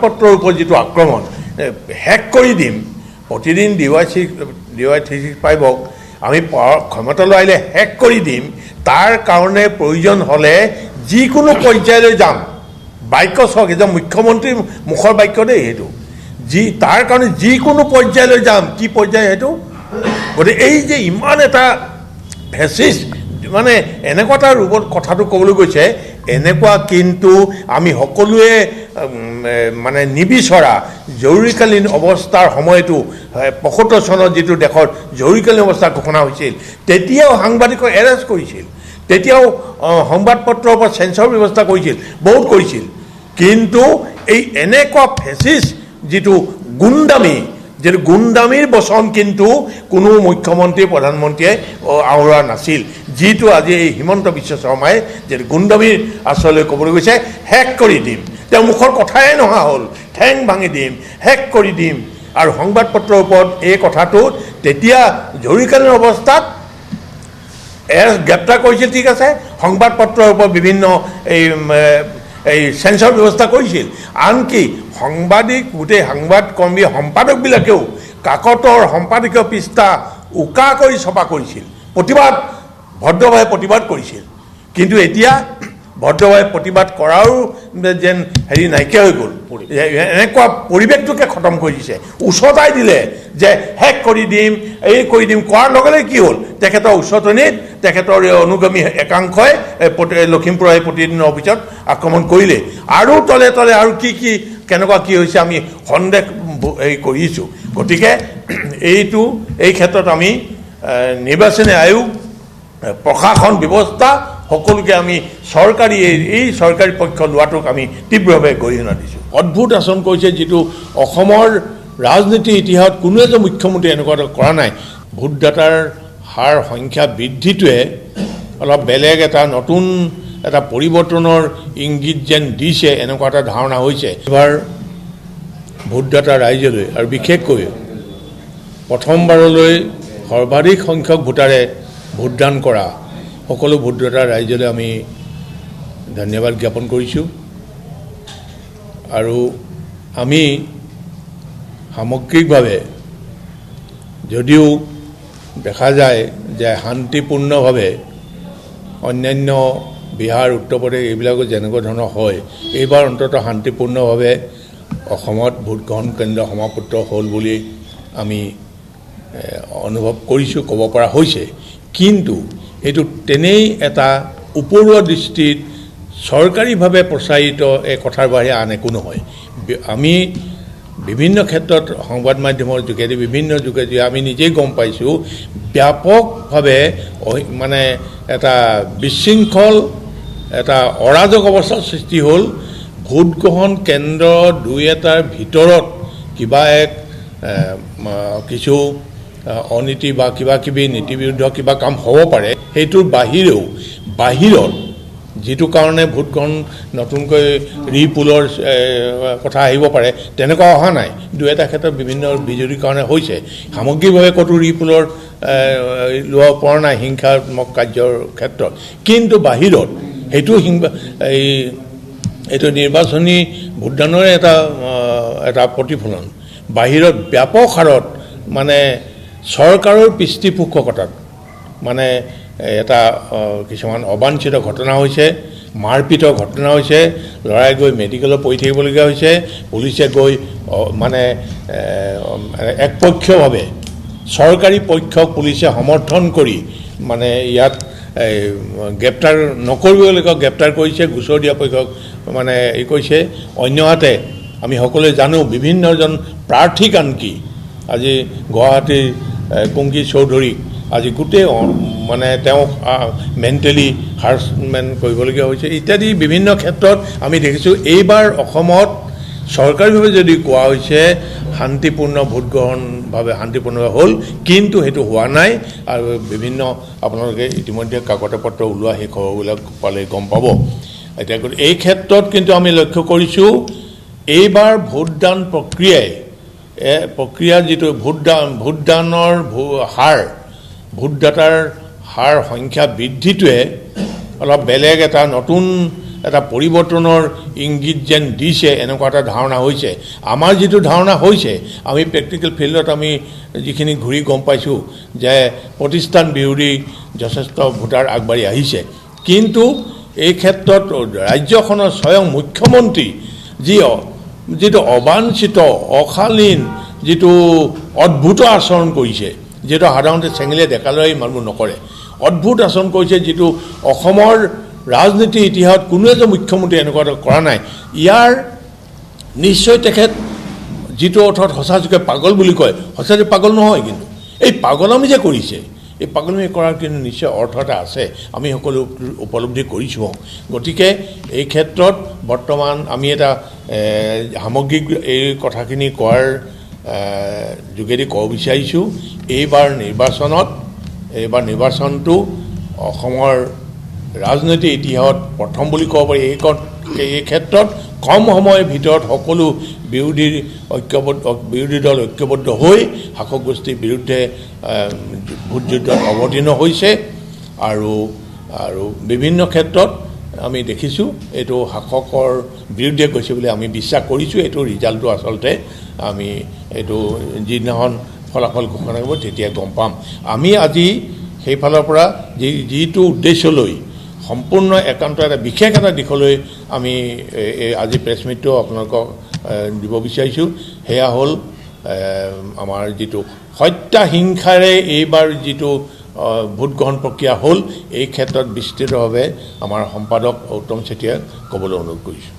সংবাদপত্ৰৰ ওপৰত যিটো আক্ৰমণ হেক কৰি দিম প্ৰতিদিন DY365ক আমি ক্ষমতালৈ আহিলে হেক কৰি দিম তাৰ কাৰণে প্ৰয়োজন হ'লে যিকোনো পৰ্যায়লৈ যাম বাক্য চাওক এজন মুখ্যমন্ত্ৰীৰ মুখৰ বাক্য দেই সেইটো তাৰ কাৰণে যিকোনো পৰ্যায়লৈ যাম কি পৰ্যায় সেইটো গতিকে এই যে ইমান এটা ফেচিষ্ট মানে এনেকুৱা এটা ৰূপত কথাটো ক'বলৈ গৈছে এনেকুৱা কিন্তু আমি সকলোৱে মানে নিবিচৰা জৰুৰীকালীন অৱস্থাৰ সময়তো ৭৫ চনত যিটো দেশত জৰুৰীকালীন অৱস্থা ঘোষণা হৈছিল তেতিয়াও সাংবাদিকক এৰেষ্ট কৰিছিল তেতিয়াও সংবাদপত্ৰৰ ওপৰত চেঞ্চৰ ব্যৱস্থা কৰিছিল বহুত কৰিছিল কিন্তু এই এনেকুৱা ফেচিষ্ট যিটো গুণ্ডামীৰ বচন কিন্তু কোনো মুখ্যমন্ত্ৰী প্ৰধানমন্ত্ৰীয়ে আওৰা নাছিল যিটো আজি এই হিমন্ত বিশ্ব শৰ্মাই যে গুণ্ডামীৰ আশ্ৰয়লৈ ক'বলৈ গৈছে হেক কৰি দিম তেওঁ মুখৰ কথাই নহা হ'ল ঠেং ভাঙি দিম হেক কৰি দিম আৰু সংবাদপত্ৰৰ ওপৰত এই কথাটো তেতিয়া জৰুৰীকালীন অৱস্থাত গ্ৰেপ্তাৰ কৰিছিল ঠিক আছে সংবাদপত্ৰৰ ওপৰত বিভিন্ন এই চেঞ্চৰ ব্যৱস্থা কৰিছিল আনকি গোটেই সংবাদকৰ্মী সম্পাদকবিলাকেও কাকতৰ সম্পাদকীয় পৃষ্ঠা উকা কৰি ছপা কৰিছিল ভদ্ৰভাৱে প্ৰতিবাদ কৰিছিল কিন্তু এতিয়া ভদ্ৰভাৱে প্ৰতিবাদ কৰাৰো যেন নাইকিয়া হৈ গ'ল এনেকুৱা পৰিৱেশটোকে খতম কৰি দিছে উচতাই দিলে যে হেক কৰি দিম কোৱাৰ লগে লগে কি হ'ল তেখেতৰ উচতনিত তেখেতৰ অনুগামী একাংশই লখিমপুৰৰ প্ৰতিদিনৰ অফিচত আক্ৰমণ কৰিলে আৰু তলে তলে আৰু কেনেকুৱা কি হৈছে আমি সন্দেহ কৰিছোঁ গতিকে এই ক্ষেত্ৰত আমি নিৰ্বাচনী আয়োগ প্ৰশাসন ব্যৱস্থা সকলোকে আমি এই চৰকাৰী পক্ষ লোৱাটোক আমি তীব্ৰভাৱে গৰিহণা দিছোঁ অদ্ভুত আচৰণ কৰিছে যিটো অসমৰ ৰাজনীতি ইতিহাসত কোনো এজন মুখ্যমন্ত্ৰী এনেকুৱা কৰা নাই ভোটদাতাৰ হাৰ সংখ্যা বৃদ্ধিটোৱে অলপ বেলেগ এটা নতুন এটা পৰিৱৰ্তনৰ ইংগিত যেন দিছে এনেকুৱা এটা ধাৰণা হৈছে এবাৰ ভোটদাতা ৰাইজলৈ আৰু বিশেষকৈ প্ৰথমবাৰলৈ সৰ্বাধিক সংখ্যক ভোটাৰে ভোটদান কৰা সকলো ভোটদাতা ৰাইজলৈ আমি ধন্যবাদ জ্ঞাপন কৰিছোঁ আৰু আমি সামগ্ৰিকভাৱে যদিও দেখা যায় যে শান্তিপূৰ্ণভাৱে অন্যান্য বিহাৰ উত্তৰ প্ৰদেশ এইবিলাকো যেনেকুৱা ধৰণৰ হয় এইবাৰ অন্ততঃ শান্তিপূৰ্ণভাৱে অসমত ভোটগ্ৰহণ কেন্দ্ৰ সমাপূৰ্ণ হ'ল বুলি আমি অনুভৱ কৰিছোঁ ক'ব পৰা হৈছে কিন্তু এইটো তেনেই এটা উপৰুৱা দৃষ্টিত চৰকাৰীভাৱে প্ৰচাৰিত এই কথাৰ বাহিৰে আন একো নহয় আমি বিভিন্ন ক্ষেত্ৰত সংবাদ মাধ্যমৰ যোগেদি যোগেদি আমি নিজেই গম পাইছোঁ ব্যাপকভাৱে মানে এটা বিশৃংখল এটা অৰাজক অৱস্থাৰ সৃষ্টি হ'ল ভোটগ্ৰহণ কেন্দ্ৰ দুই এটাৰ ভিতৰত কিবা কিছু অনীতি বা কিবাকিবি নীতিবিৰুদ্ধ কিবা কাম হ'ব পাৰে সেইটোৰ বাহিৰত যিটো কাৰণে ভোটগ্ৰহণ নতুনকৈ ৰিপুলৰ কথা আহিব পাৰে তেনেকুৱা অহা নাই দুই এটা ক্ষেত্ৰত বিভিন্ন বিজুতিৰ কাৰণে হৈছে সামগ্ৰিকভাৱে ক'তো ৰিপুলৰ লোৱা পৰা নাই হিংসাত্মক কাৰ্যৰ ক্ষেত্ৰত কিন্তু বাহিৰত এইটো নিৰ্বাচনী ভোটদানৰে এটা প্ৰতিফলন বাহিৰত ব্যাপক হাৰত মানে চৰকাৰৰ পৃষ্ঠপোষকতাত মানে এটা কিছুমান অবাঞ্ছিত ঘটনা হৈছে মাৰপিটৰ ঘটনা হৈছে ল'ৰাই গৈ মেডিকেলত পৰি থাকিবলগীয়া হৈছে পুলিচে গৈ মানে একপক্ষীয়ভাৱে চৰকাৰী পক্ষক পুলিচে সমৰ্থন কৰি মানে ইয়াত গ্ৰেপ্তাৰ নকৰিবলগীয়া গ্ৰেপ্তাৰ কৰিছে গোচৰ দিয়া পক্ষক মানে কৈছে অন্যহাতে আমি সকলোৱে জানো বিভিন্নজন প্ৰাৰ্থীক আনকি আজি গুৱাহাটীৰ কুংকি চৌধুৰীক আজি গোটেই মানে তেওঁক মেণ্টেলি হাৰাছমেণ্ট কৰিবলগীয়া হৈছে ইত্যাদি বিভিন্ন ক্ষেত্ৰত আমি দেখিছোঁ এইবাৰ অসমত চৰকাৰীভাৱে যদি কোৱা হৈছে শান্তিপূৰ্ণ শান্তিপূৰ্ণভাৱে হ'ল কিন্তু সেইটো হোৱা নাই আৰু বিভিন্ন আপোনালোকে ইতিমধ্যে কাকতে পত্ৰ ওলোৱা সেই খবৰবিলাক পালে গম পাব এতিয়া এই ক্ষেত্ৰত কিন্তু আমি লক্ষ্য কৰিছোঁ এইবাৰ ভোটদান প্ৰক্ৰিয়া যিটো ভোটদানৰ ভোটদাতাৰ হাৰ সংখ্যা বৃদ্ধিটোৱে অলপ বেলেগ এটা নতুন এটা পৰিৱৰ্তনৰ ইংগিত যেন দিছে এনেকুৱা এটা ধাৰণা হৈছে আমাৰ যিটো ধাৰণা হৈছে আমি প্ৰেক্টিকেল ফিল্ডত আমি যিখিনি ঘূৰি গম পাইছোঁ যে প্ৰতিষ্ঠান বিৰোধী যথেষ্ট ভোটাৰ আগবাঢ়ি আহিছে কিন্তু এই ক্ষেত্ৰত ৰাজ্যখনৰ স্বয়ং মুখ্যমন্ত্ৰী যিটো অবাঞ্ছিত অশালীন যিটো অদ্ভুত আচৰণ কৰিছে যিটো সাধাৰণতে চেঙেলীয়া ডেকালৈ মানুহ নকৰে অদ্ভুত আচৰণ কৰিছে যিটো অসমৰ ৰাজনীতি ইতিহাসত কোনো এজন মুখ্যমন্ত্ৰী এনেকুৱা কৰা নাই ইয়াৰ নিশ্চয় তেখেত যিটো অৰ্থত সঁচাযোগে পাগল বুলি কয় সঁচাযোগে পাগল নহয় কিন্তু এই পাগলামি যে কৰিছে এই পাগলামি কৰাৰ কিন্তু নিশ্চয় অৰ্থ এটা আছে আমি সকলো উপলব্ধি কৰিছোঁ গতিকে এই ক্ষেত্ৰত বৰ্তমান আমি এটা সামগ্ৰিক এই কথাখিনি কোৱাৰ যোগেদি ক'ব বিচাৰিছোঁ এইবাৰ নিৰ্বাচনটো অসমৰ ৰাজনৈতিক ইতিহাসত প্ৰথম বুলি ক'ব পাৰি এই ক্ষেত্ৰত কম সময়ৰ ভিতৰত সকলো বিৰোধী দল ঐক্যবদ্ধ হৈ শাসক গোষ্ঠীৰ বিৰুদ্ধে ভোট যুদ্ধত অৱতীৰ্ণ হৈছে আৰু বিভিন্ন ক্ষেত্ৰত আমি দেখিছোঁ এইটো শাসকৰ বিৰুদ্ধে গৈছে বুলি আমি বিশ্বাস কৰিছোঁ এইটো ৰিজাল্টটো আচলতে আমি এইটো যিদিনাখন ফলাফল ঘোষণা কৰিব তেতিয়া গম পাম আমি আজি সেইফালৰ পৰা যিটো উদ্দেশ্য লৈ সম্পূৰ্ণ একান্ত এটা বিশেষ এটা দিশলৈ আমি আজি প্ৰেছ মিটটো আপোনালোকক দিব বিচাৰিছোঁ সেয়া হ'ল আমাৰ যিটো হত্যাহিংসাৰে এইবাৰ যিটো ভোট গ্ৰহণ প্ৰক্ৰিয়া হ'ল এই ক্ষেত্ৰত বিস্তৃতভাৱে আমাৰ সম্পাদক উত্তম চেতিয়াক ক'বলৈ অনুৰোধ কৰিছোঁ